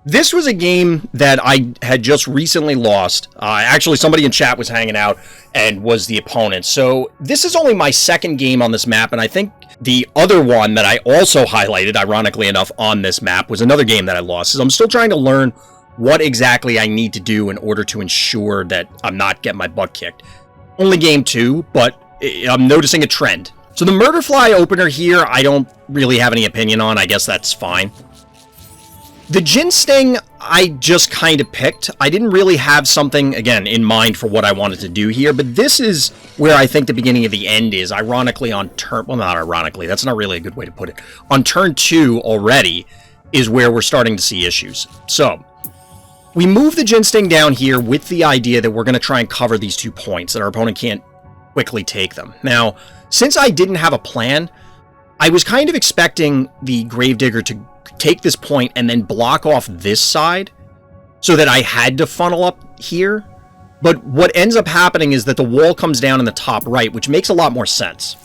This was a game that I had just recently lost. Actually, somebody in chat was hanging out and was the opponent. So this is only my second game on this map, and I think the other one that I also highlighted, ironically enough, on this map was another game that I lost. So I'm still trying to learn what exactly I need to do in order to ensure that I'm not getting my butt kicked. Only game 2, but I'm noticing a trend. So the Murderfly opener here, I don't really have any opinion on. I guess that's fine. The Gin Sting, I just kind of picked. I didn't really have something, again, in mind for what I wanted to do here, but this is where I think the beginning of the end is. Ironically, on turn... Well, not ironically. That's not really a good way to put it. On turn 2 already is where we're starting to see issues. So, we move the Gin Sting down here with the idea that we're going to try and cover these 2 points, that our opponent can't quickly take them. Now, since I didn't have a plan, I was kind of expecting the Gravedigger to take this point and then block off this side so that I had to funnel up here. But what ends up happening is that the wall comes down in the top right, which makes a lot more sense.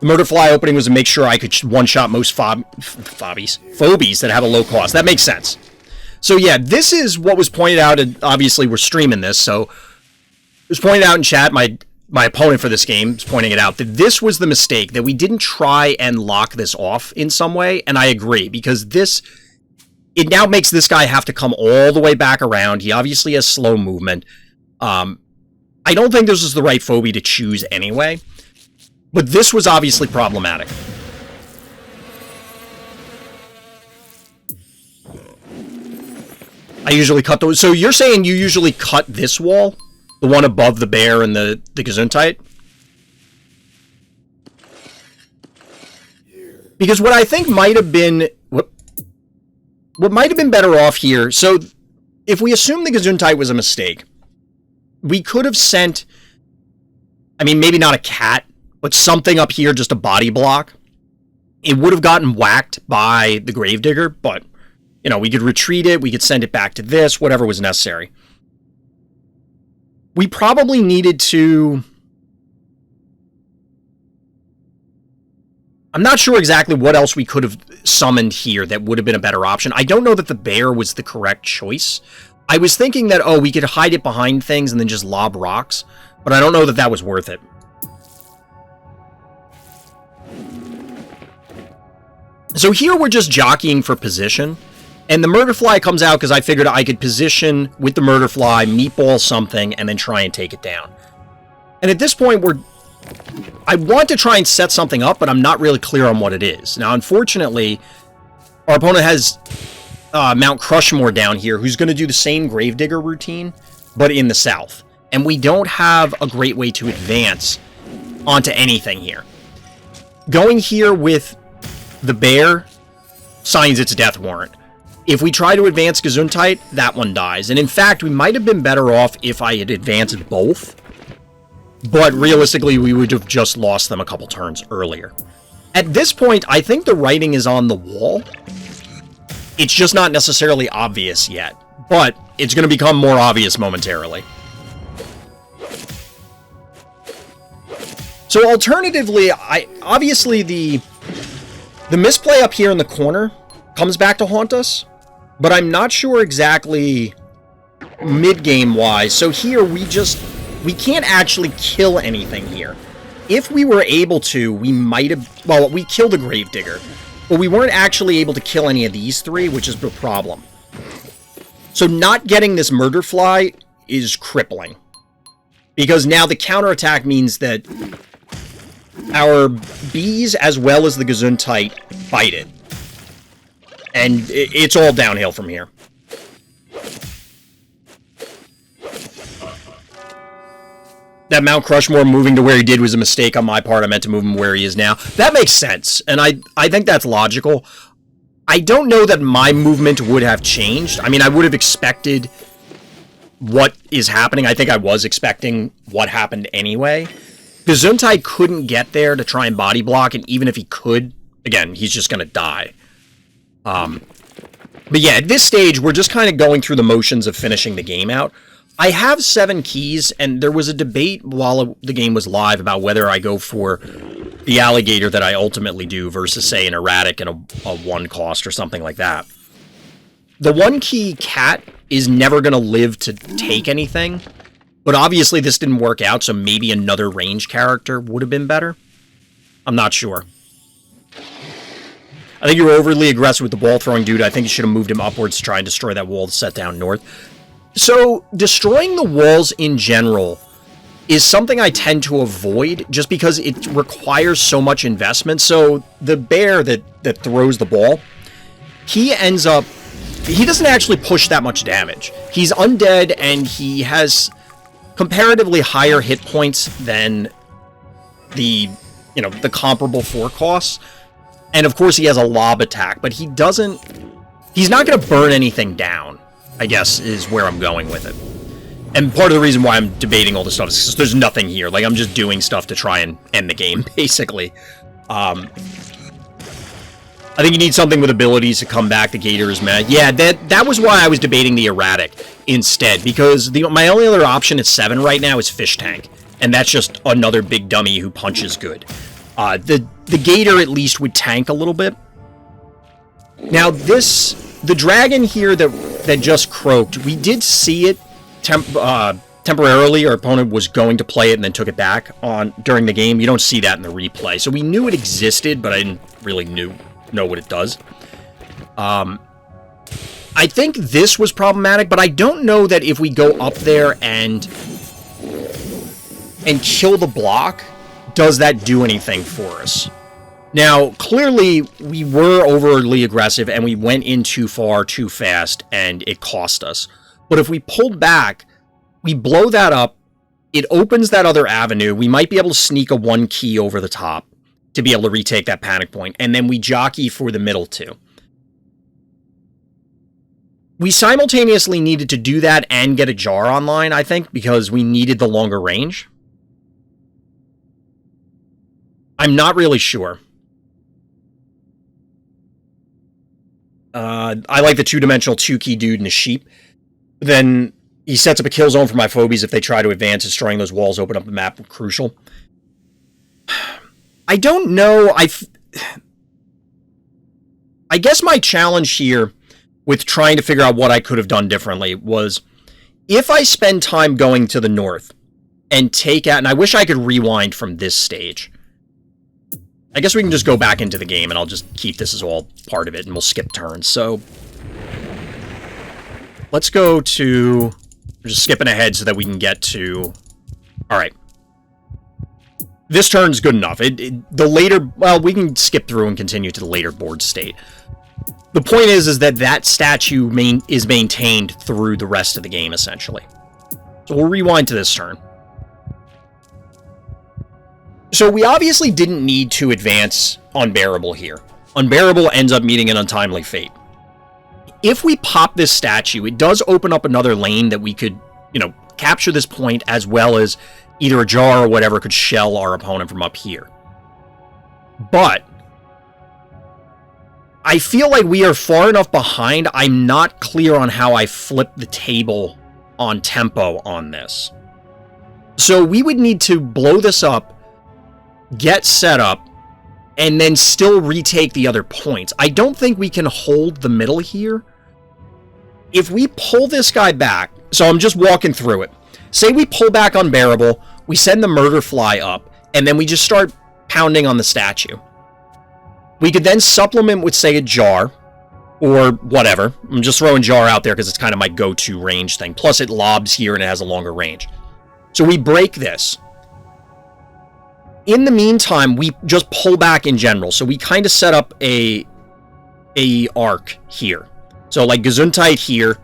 The Murderfly opening was to make sure I could one-shot most Phobies that have a low cost. That makes sense. So yeah, this is what was pointed out, and obviously we're streaming this, so it was pointed out in chat. My opponent for this game is pointing it out, that this was the mistake, that we didn't try and lock this off in some way, and I agree, because this, it now makes this guy have to come all the way back around. He obviously has slow movement. I don't think this is the right phobie to choose anyway, but this was obviously problematic. I usually cut those. So you're saying you usually cut this wall? The one above the bear and the Gesundheit? Because what I think might have been... What might have been better off here... So, if we assume the Gesundheit was a mistake, we could have sent... I mean, maybe not a cat, but something up here, just a body block. It would have gotten whacked by the Gravedigger, but, you know, we could retreat it, we could send it back to this, whatever was necessary. We probably needed to... I'm not sure exactly what else we could have summoned here that would have been a better option. I don't know that the bear was the correct choice. I was thinking that, oh, we could hide it behind things and then just lob rocks, but I don't know that that was worth it. So here we're just jockeying for position. And the Murderfly comes out because I figured I could position with the Murderfly, meatball something, and then try and take it down. And at this point, I want to try and set something up, but I'm not really clear on what it is. Now, unfortunately, our opponent has Mount Crushmore down here, who's going to do the same Gravedigger routine, but in the south. And we don't have a great way to advance onto anything here. Going here with the bear signs its death warrant. If we try to advance Gesundheit, that one dies. And in fact, we might have been better off if I had advanced both. But realistically, we would have just lost them a couple turns earlier. At this point, I think the writing is on the wall. It's just not necessarily obvious yet. But it's going to become more obvious momentarily. So alternatively, obviously the misplay up here in the corner comes back to haunt us. But I'm not sure exactly mid-game wise. So here we can't actually kill anything here. If we were able to, we might have, well, we killed a Gravedigger, but we weren't actually able to kill any of these 3, which is the problem. So not getting this Murderfly is crippling. Because now the counterattack means that our bees as well as the Gesundheit fight it. And it's all downhill from here. That Mount Crushmore moving to where he did was a mistake on my part. I meant to move him where he is now. That makes sense, and I think that's logical. I don't know that my movement would have changed. I mean, I would have expected what is happening. I think I was expecting what happened anyway. Gesundheit couldn't get there to try and body block, and even if he could, again, he's just going to die. But yeah, at this stage, we're just kind of going through the motions of finishing the game out. I have 7 keys, and there was a debate while the game was live about whether I go for the alligator that I ultimately do versus, say, an erratic and a 1 cost or something like that. The 1-key cat is never going to live to take anything, but obviously this didn't work out, so maybe another range character would have been better. I'm not sure. I think you were overly aggressive with the ball-throwing dude. I think you should have moved him upwards to try and destroy that wall set down north. So, destroying the walls in general is something I tend to avoid just because it requires so much investment. So, the bear that throws the ball, he ends up... He doesn't actually push that much damage. He's undead, and he has comparatively higher hit points than the comparable 4 costs. And of course he has a lob attack, but he's not going to burn anything down, I guess, is where I'm going with it. And part of the reason why I'm debating all this stuff is because there's nothing here. Like, I'm just doing stuff to try and end the game, basically. I think you need something with abilities to come back. The Gator is mad. Yeah, that was why I was debating the Erratic instead, because my only other option at 7 right now is Fish Tank, and that's just another big dummy who punches good. The Gator at least would tank a little bit. Now the dragon here that just croaked, we did see it temporarily. Our opponent was going to play it and then took it back during the game. You don't see that in the replay, so we knew it existed, but I didn't really know what it does. I think this was problematic, but I don't know that if we go up there and kill the block, does that do anything for us? Now, clearly, we were overly aggressive, and we went in too far, too fast, and it cost us. But if we pulled back, we blow that up, it opens that other avenue, we might be able to sneak a 1-key over the top to be able to retake that panic point, and then we jockey for the middle too. We simultaneously needed to do that and get a jar online, I think, because we needed the longer range. I'm not really sure. I like the 2-dimensional 2-key dude and a sheep. Then he sets up a kill zone for my Phobies if they try to advance. Destroying those walls, open up the map, crucial. I don't know. I guess my challenge here with trying to figure out what I could have done differently was, if I spend time going to the north and take out, and I wish I could rewind from this stage. I guess we can just go back into the game and I'll just keep this as all part of it and we'll skip turns. So let's go to, we're just skipping ahead so that we can get to, all right. This turn's good enough. The later, well, we can skip through and continue to the later board state. The point is that statue is maintained through the rest of the game, essentially. So we'll rewind to this turn. So we obviously didn't need to advance Unbearable here. Unbearable ends up meeting an untimely fate. If we pop this statue, it does open up another lane that we could, capture this point, as well as either a jar or whatever could shell our opponent from up here. But I feel like we are far enough behind. I'm not clear on how I flip the table on tempo on this. So we would need to blow this up, get set up, and then still retake the other points. I don't think we can hold the middle here. If we pull this guy back, so I'm just walking through it. Say we pull back Unbearable, we send the Murder Fly up, and then we just start pounding on the statue. We could then supplement with, say, a jar, or whatever. I'm just throwing jar out there because it's kind of my go-to range thing. Plus it lobs here and it has a longer range. So we break this. In the meantime, we just pull back in general. So we kind of set up a arc here. So like Gesundheit here.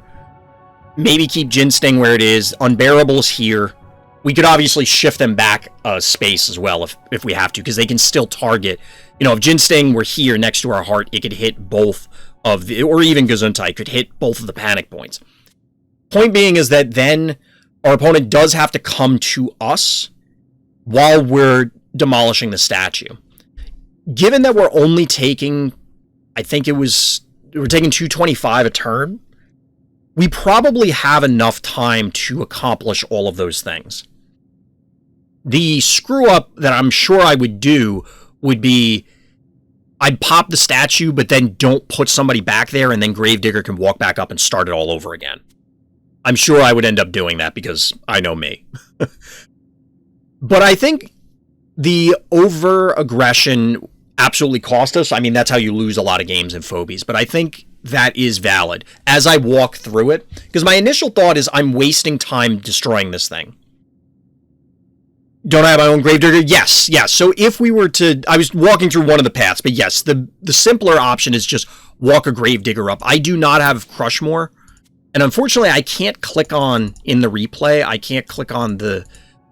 Maybe keep Ginsting where it is. Unbearable's here. We could obviously shift them back a space as well if we have to, because they can still target. If Ginsting were here next to our heart, it could hit both of the, or even Gesundheit could hit both of the panic points. Point being is that then our opponent does have to come to us while we're demolishing the statue. Given that we're only taking, I think we're taking 225 a turn, we probably have enough time to accomplish all of those things. The screw up that I'm sure I would do would be I'd pop the statue, but then don't put somebody back there, and then Gravedigger can walk back up and start it all over again. I'm sure I would end up doing that because I know me. But I think the over-aggression absolutely cost us. I mean, that's how you lose a lot of games in Phobies, but I think that is valid as I walk through it, because my initial thought is I'm wasting time destroying this thing. Don't I have my own Gravedigger? Yes. So if we were to... I was walking through one of the paths, but yes, the simpler option is just walk a Gravedigger up. I do not have Crushmore, and unfortunately I can't click on, in the replay, I can't click on the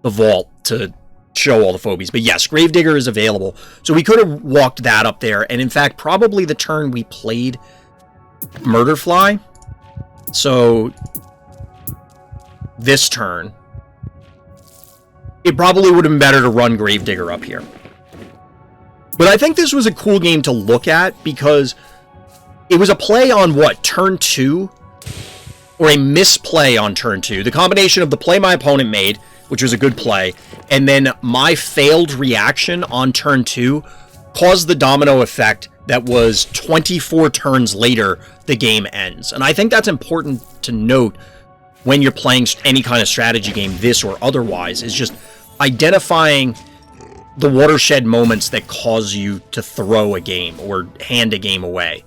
vault to show all the Phobies. But yes, Gravedigger is available. So we could have walked that up there, and in fact, probably the turn we played Murderfly. So this turn, it probably would have been better to run Gravedigger up here. But I think this was a cool game to look at because it was a play on what, turn 2? Or a misplay on turn 2. The combination of the play my opponent made, which was a good play, and then my failed reaction on turn 2 caused the domino effect that was 24 turns later, the game ends. And I think that's important to note when you're playing any kind of strategy game, this or otherwise, is just identifying the watershed moments that cause you to throw a game or hand a game away.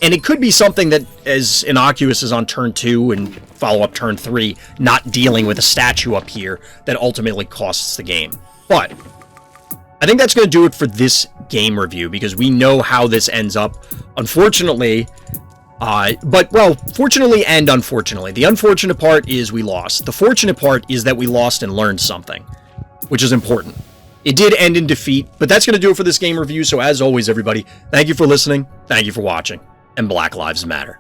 And it could be something that as innocuous as on turn 2 and follow up turn 3, not dealing with a statue up here that ultimately costs the game. But I think that's going to do it for this game review, because we know how this ends up, unfortunately. Fortunately and unfortunately. The unfortunate part is we lost. The fortunate part is that we lost and learned something, which is important. It did end in defeat, but that's going to do it for this game review. So as always, everybody, thank you for listening, thank you for watching, and Black Lives Matter.